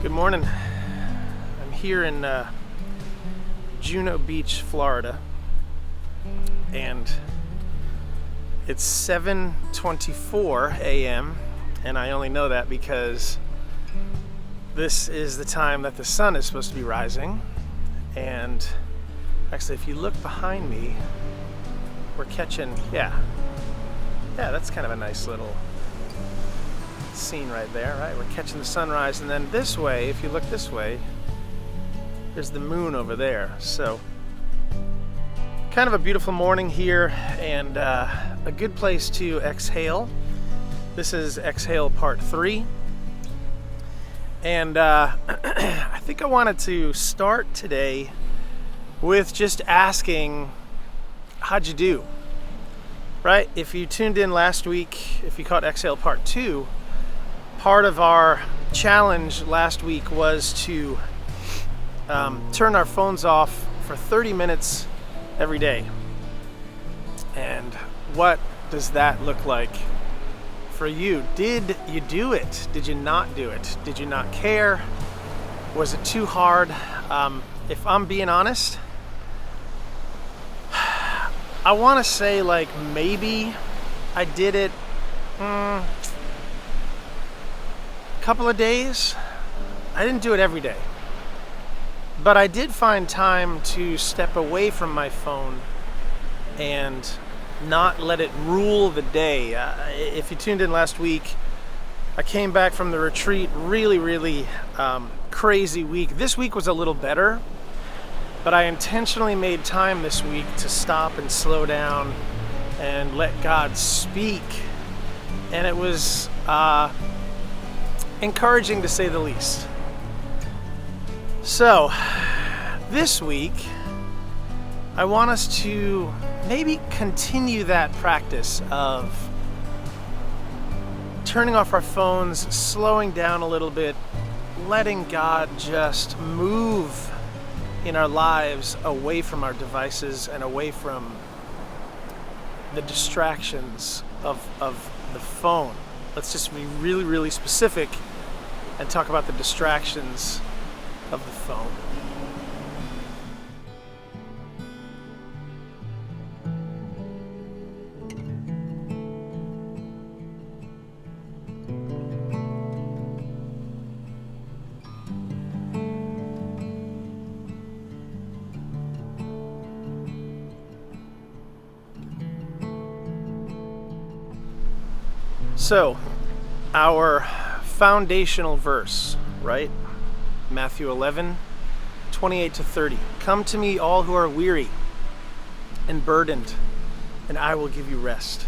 Good morning. I'm here in Juno Beach, Florida, and it's 7:24 a.m. and I only know that because this is the time that the sun is supposed to be rising. And actually, if you look behind me, we're catching, yeah, that's kind of a nice little scene right there, right? We're catching the sunrise, and then this way, if you look this way, there's the moon over there. So kind of a beautiful morning here, and a good place to exhale. This is exhale part 3, and I think I wanted to start today with just asking, how'd you do? Right? If you tuned in last week, if you caught exhale part 2, part of our challenge last week was to turn our phones off for 30 minutes every day. And what does that look like for you? Did you do it? Did you not do it? Did you not care? Was it too hard? If I'm being honest, I want to say like maybe I did it couple of days. I didn't do it every day, but I did find time to step away from my phone and not let it rule the day. If you tuned in last week, I came back from the retreat, really crazy week. This week was a little better, but I intentionally made time this week to stop and slow down and let God speak, and it was encouraging to say the least. So this week I want us to maybe continue that practice of turning off our phones, slowing down a little bit, letting God just move in our lives away from our devices and away from the distractions of the phone. Let's just be really specific and talk about the distractions of the phone. So, our foundational verse, right? Matthew 11:28-30. Come to me, all who are weary and burdened, and I will give you rest.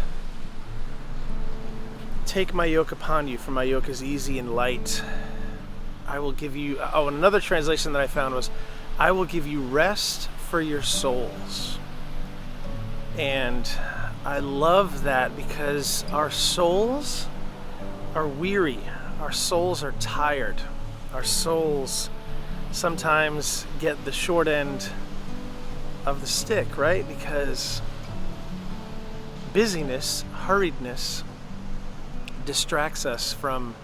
Take my yoke upon you, for my yoke is easy and light. I will give you, and another translation that I found was, I will give you rest for your souls. And I love that because our souls are weary. Our souls are tired. Our souls sometimes get the short end of the stick, right? Because busyness, hurriedness, distracts us from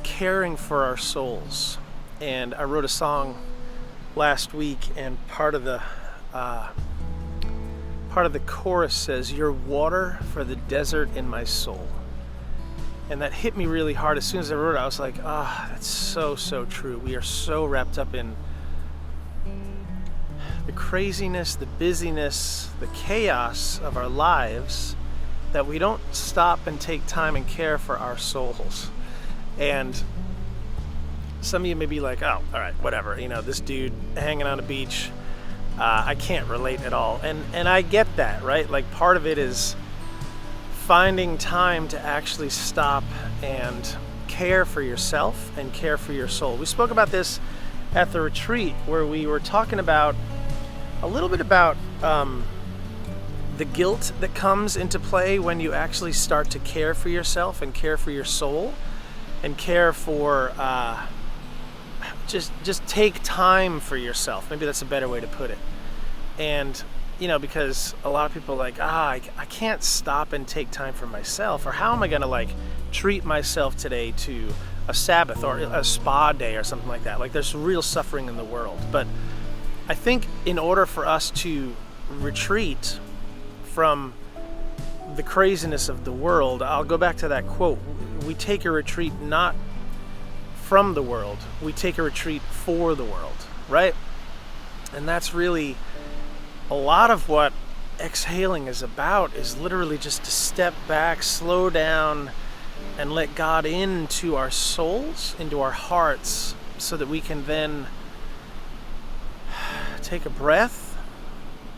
caring for our souls. And I wrote a song last week, and part of the chorus says, "You're water for the desert in my soul." And that hit me really hard. As soon as I wrote it, I was like, that's so true. We are so wrapped up in the craziness, the busyness, the chaos of our lives that we don't stop and take time and care for our souls. And some of you may be like, oh, all right, whatever. This dude hanging on a beach, I can't relate at all. And I get that, right? Like, part of it is finding time to actually stop and care for yourself and care for your soul. We spoke about this at the retreat, where we were talking about a little bit about the guilt that comes into play when you actually start to care for yourself and care for your soul and care for just take time for yourself. Maybe that's a better way to put it. And because a lot of people are like, I can't stop and take time for myself, or how am I going to treat myself today to a Sabbath or a spa day or something like that. Like, there's real suffering in the world. But I think in order for us to retreat from the craziness of the world, I'll go back to that quote. We take a retreat not from the world, we take a retreat for the world, right? And that's really a lot of what exhaling is about, is literally just to step back, slow down, and let God into our souls, into our hearts, so that we can then take a breath,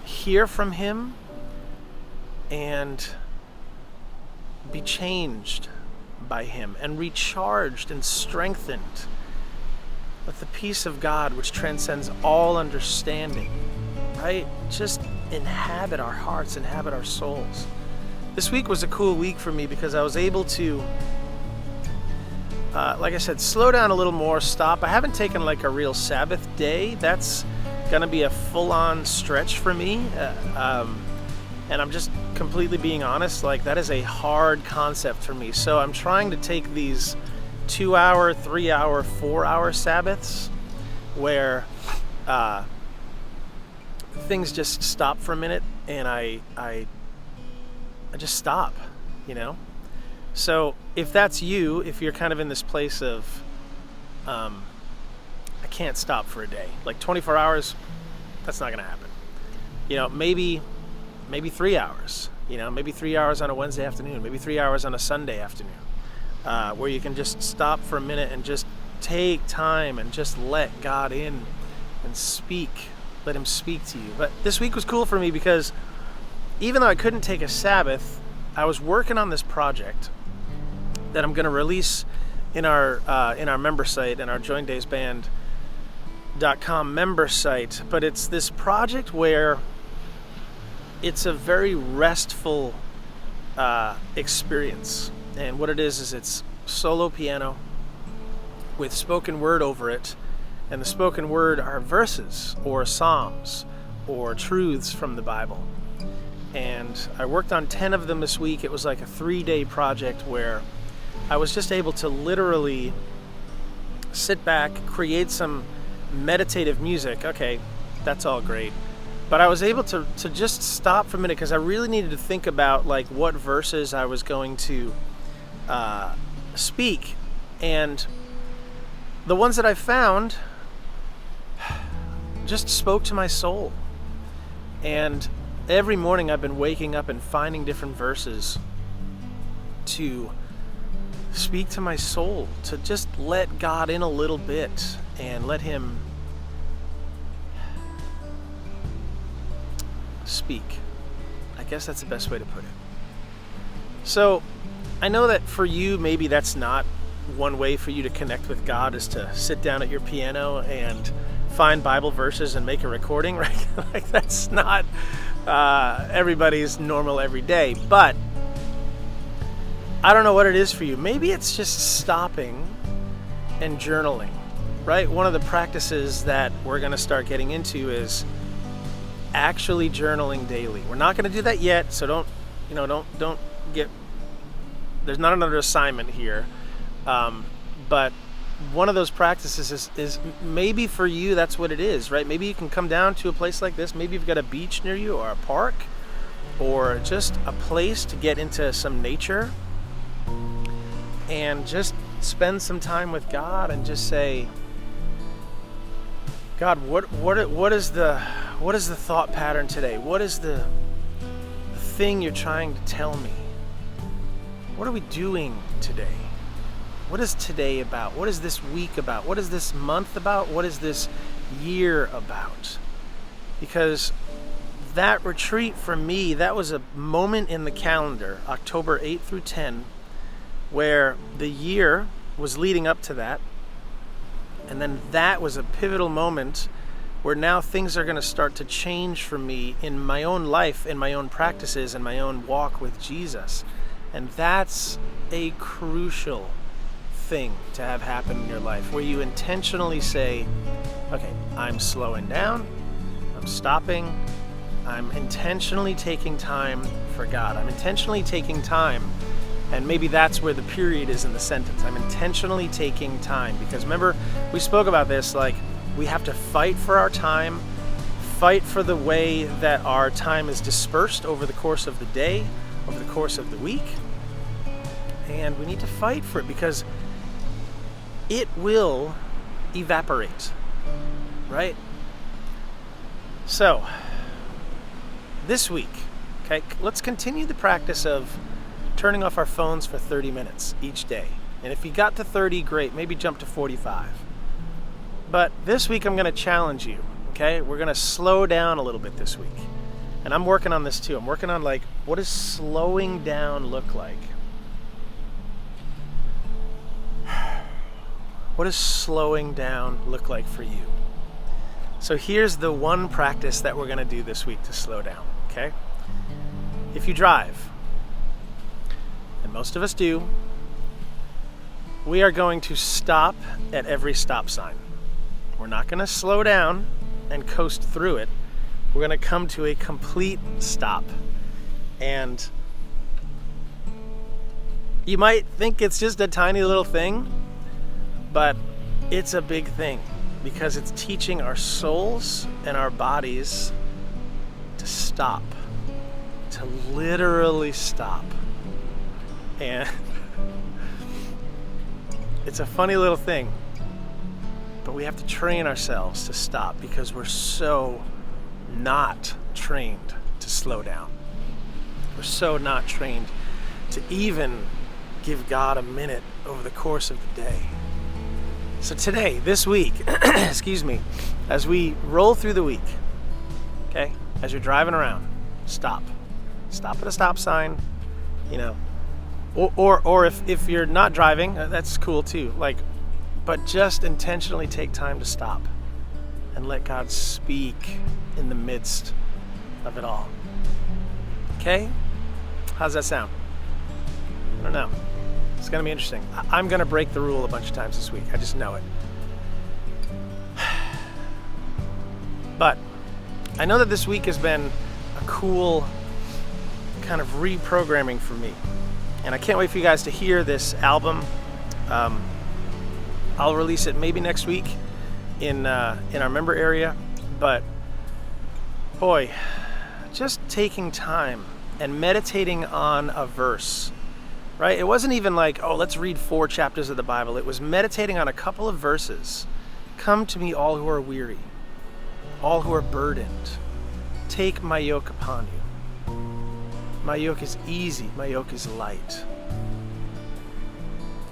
hear from Him, and be changed by Him, and recharged and strengthened with the peace of God which transcends all understanding, right? Just inhabit our hearts, inhabit our souls. This week was a cool week for me because I was able to, like I said, slow down a little more, stop. I haven't taken like a real Sabbath day. That's going to be a full-on stretch for me. And I'm just completely being honest, like that is a hard concept for me. So I'm trying to take these 2-hour, 3-hour, 4-hour Sabbaths where things just stop for a minute and I just stop, you know? So if that's you, if you're kind of in this place of, I can't stop for a day, like 24 hours, that's not going to happen. You know, maybe 3 hours, you know, maybe 3 hours on a Wednesday afternoon, maybe 3 hours on a Sunday afternoon, where you can just stop for a minute and just take time and just let God in and speak, let Him speak to you. But this week was cool for me because even though I couldn't take a Sabbath, I was working on this project that I'm going to release in our member site, in our joindaysband.com member site. But it's this project where it's a very restful experience. And what it is it's solo piano with spoken word over it. And the spoken word are verses or psalms or truths from the Bible. And I worked on 10 of them this week. It was like a 3-day project where I was just able to literally sit back, create some meditative music. Okay, that's all great. But I was able to just stop for a minute because I really needed to think about like what verses I was going to speak. And the ones that I found just spoke to my soul. And every morning I've been waking up and finding different verses to speak to my soul, to just let God in a little bit and let Him speak. I guess that's the best way to put it. So I know that for you, maybe that's not one way for you to connect with God, is to sit down at your piano and find Bible verses and make a recording, right? Like that's not everybody's normal every day. But I don't know what it is for you. Maybe it's just stopping and journaling, right? One of the practices that we're going to start getting into is actually journaling daily. We're not going to do that yet, so don't get, there's not another assignment here. But one of those practices is maybe for you that's what it is, right? Maybe you can come down to a place like this. Maybe you've got a beach near you or a park or just a place to get into some nature and just spend some time with God and just say, God, what is the thought pattern today? What is the thing you're trying to tell me? What are we doing today? What is today about? What is this week about? What is this month about? What is this year about? Because that retreat for me, that was a moment in the calendar, October 8 through 10, where the year was leading up to that. And then that was a pivotal moment where now things are going to start to change for me in my own life, in my own practices, and my own walk with Jesus. And that's a crucial thing to have happen in your life, where you intentionally say, okay, I'm slowing down, I'm stopping, I'm intentionally taking time for God. I'm intentionally taking time And maybe that's where the period is in the sentence. I'm intentionally taking time, because remember, we spoke about this, like we have to fight for our time, fight for the way that our time is dispersed over the course of the day, over the course of the week. And we need to fight for it because it will evaporate, right? So, this week, okay, let's continue the practice of turning off our phones for 30 minutes each day. And if you got to 30, great, maybe jump to 45. But this week I'm going to challenge you, okay? We're going to slow down a little bit this week. And I'm working on this too. I'm working on, like, what does slowing down look like? What does slowing down look like for you? So here's the one practice that we're going to do this week to slow down, okay? If you drive, and most of us do, we are going to stop at every stop sign. We're not going to slow down and coast through it. We're going to come to a complete stop. And you might think it's just a tiny little thing, but it's a big thing because it's teaching our souls and our bodies to stop, to literally stop. And it's a funny little thing, but we have to train ourselves to stop because we're so not trained to slow down. We're so not trained to even give God a minute over the course of the day. So today, this week, excuse me, as we roll through the week, okay, as you're driving around, stop. Stop at a stop sign, you know, or if you're not driving, that's cool too. Like, but just intentionally take time to stop and let God speak in the midst of it all. Okay? How's that sound? I don't know. It's going to be interesting. I'm going to break the rule a bunch of times this week. I just know it. But I know that this week has been a cool kind of reprogramming for me. And I can't wait for you guys to hear this album. I'll release it maybe next week in our member area. But boy, just taking time and meditating on a verse, right? It wasn't even like, oh, let's read 4 chapters of the Bible. It was meditating on a couple of verses. Come to me, all who are weary, all who are burdened. Take my yoke upon you. My yoke is easy, my yoke is light.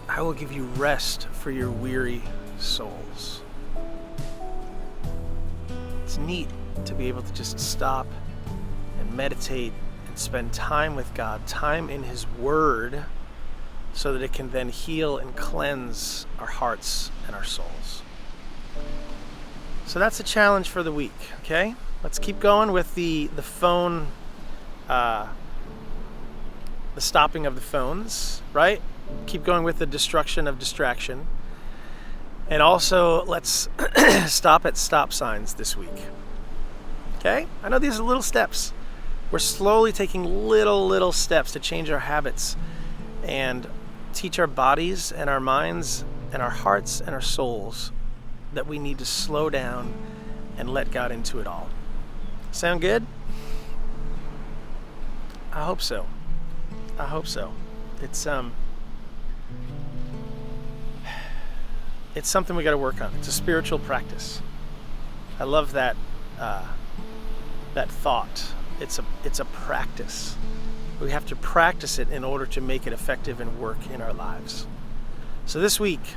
I will give you rest for your weary souls. It's neat to be able to just stop and meditate and spend time with God, time in His Word, so that it can then heal and cleanse our hearts and our souls. So that's a challenge for the week, okay? Let's keep going with the phone, the stopping of the phones, right? Keep going with the destruction of distraction. And also, let's stop at stop signs this week. Okay? I know these are little steps. We're slowly taking little steps to change our habits and teach our bodies and our minds and our hearts and our souls that we need to slow down and let God into it all. Sound good? I hope so. I hope so. It's something we got to work on. It's a spiritual practice. I love that that thought. It's a practice. We have to practice it in order to make it effective and work in our lives. So this week,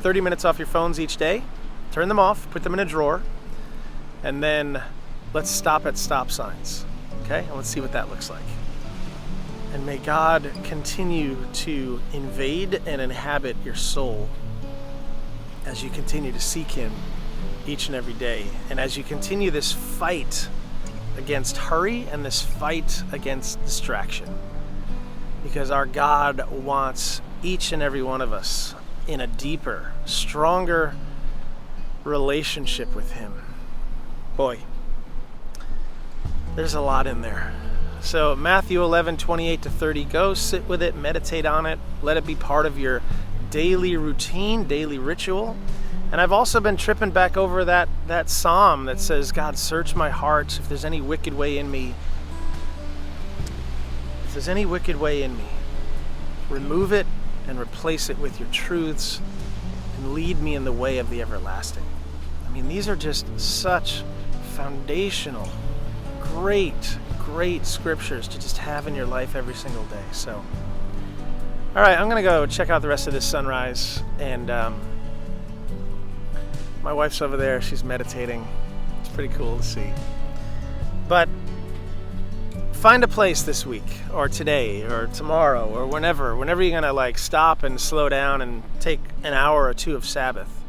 30 minutes off your phones each day. Turn them off, put them in a drawer, and then let's stop at stop signs. Okay? And let's see what that looks like. And may God continue to invade and inhabit your soul as you continue to seek Him each and every day. And as you continue this fight against hurry and this fight against distraction. Because our God wants each and every one of us in a deeper, stronger relationship with Him. Boy, there's a lot in there. So Matthew 11:28-30, go sit with it, meditate on it, let it be part of your daily routine, daily ritual. And I've also been tripping back over that psalm that says, God, search my heart. If there's any wicked way in me, remove it and replace it with your truths and lead me in the way of the everlasting. I mean, these are just such foundational, great scriptures to just have in your life every single day. So, all right, I'm going to go check out the rest of this sunrise. And my wife's over there. She's meditating. It's pretty cool to see. But find a place this week or today or tomorrow or whenever you're going to stop and slow down and take an hour or two of Sabbath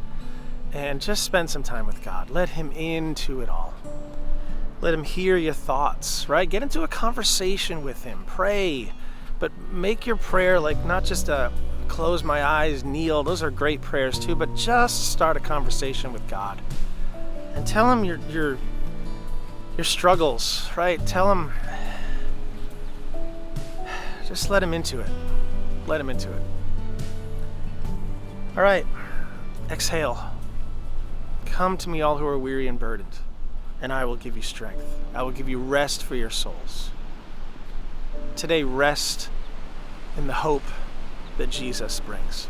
and just spend some time with God. Let him into it all. Let him hear your thoughts, right? Get into a conversation with him. Pray, but make your prayer not just a close my eyes, kneel. Those are great prayers too, but just start a conversation with God and tell him your struggles, right? Tell him, just let him into it. Let him into it. All right, exhale. Come to me, all who are weary and burdened, and I will give you strength. I will give you rest for your souls. Today, rest in the hope that Jesus brings.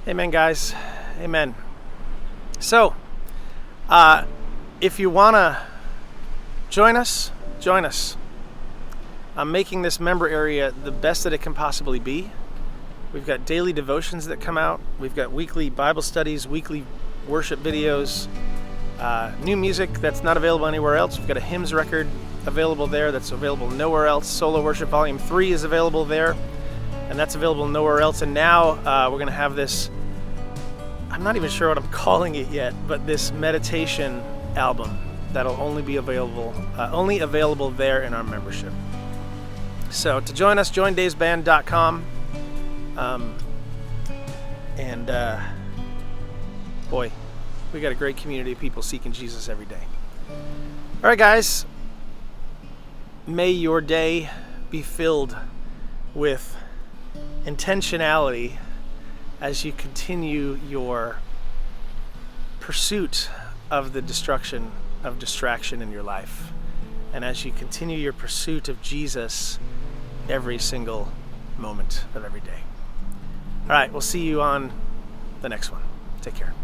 Amen, guys. Amen. So, if you want to join us. I'm making this member area the best that it can possibly be. We've got daily devotions that come out. We've got weekly Bible studies, weekly worship videos, new music that's not available anywhere else. We've got a hymns record available there that's available nowhere else. Solo Worship Volume 3 is available there, and that's available nowhere else. And now we're going to have this, I'm not even sure what I'm calling it yet, but this meditation album that'll only be available there in our membership. So to join us, joindavesband.com. Boy, we got a great community of people seeking Jesus every day. All right, guys. May your day be filled with intentionality as you continue your pursuit of the destruction of distraction in your life, and as you continue your pursuit of Jesus every single moment of every day. All right, we'll see you on the next one. Take care.